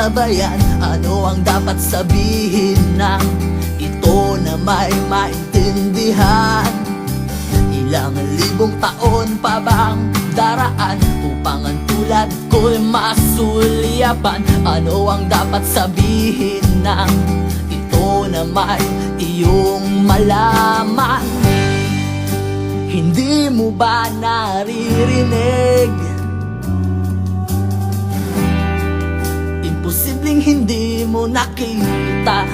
na ba yan? Ano ang dapat sabihin na ito na may maintindihan? Ilang libong taon pa bang daraan upang ang tulad ko'y masulyapan? Ano ang dapat sabihin na ito na may iyong malaman? Hindi mo ba naririnig? Imposibleng hindi mo nakita.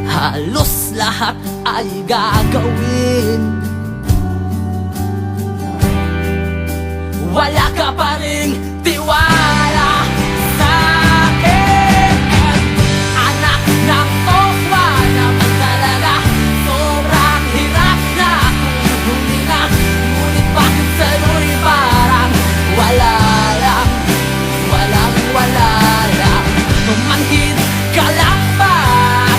Halos lahat ay gagawin, wala ka pa ring tiwala sa akin. Anak ng tokwa naman talaga, sobrang hirap na akong huminga. Ngunit bakit sa'yo'y parang wala lang, wala lang. Manhid ka lang ba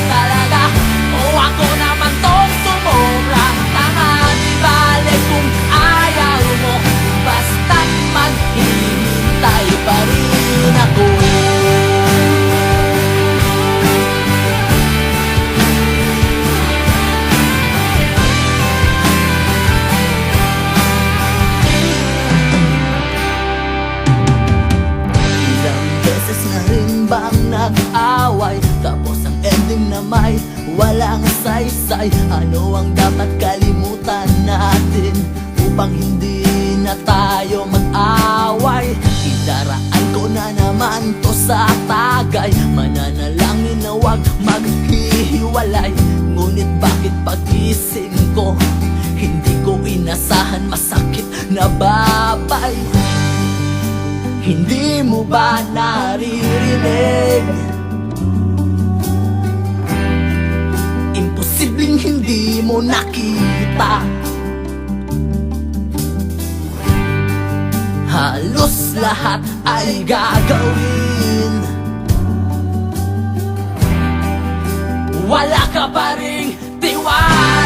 talaga? O ako naman tong sumobra? Tama, di bale kung ayaw mo, basta't maghihintay pa rin ako. Ilang beses na rin bang nag-away, tapos ang ending na may walang saysay? Ano ang dapat kalimutan natin upang hindi na tayo mag-away? Idaraan ko na naman to sa tagay, mananalangin na wag maghihiwalay. Ngunit bakit pag-ising ko, hindi ko inasahan masakit na babay? Hindi mo ba naririnig? Imposibleng hindi mo nakita. Halos lahat ay gagawin, wala ka pa ring tiwala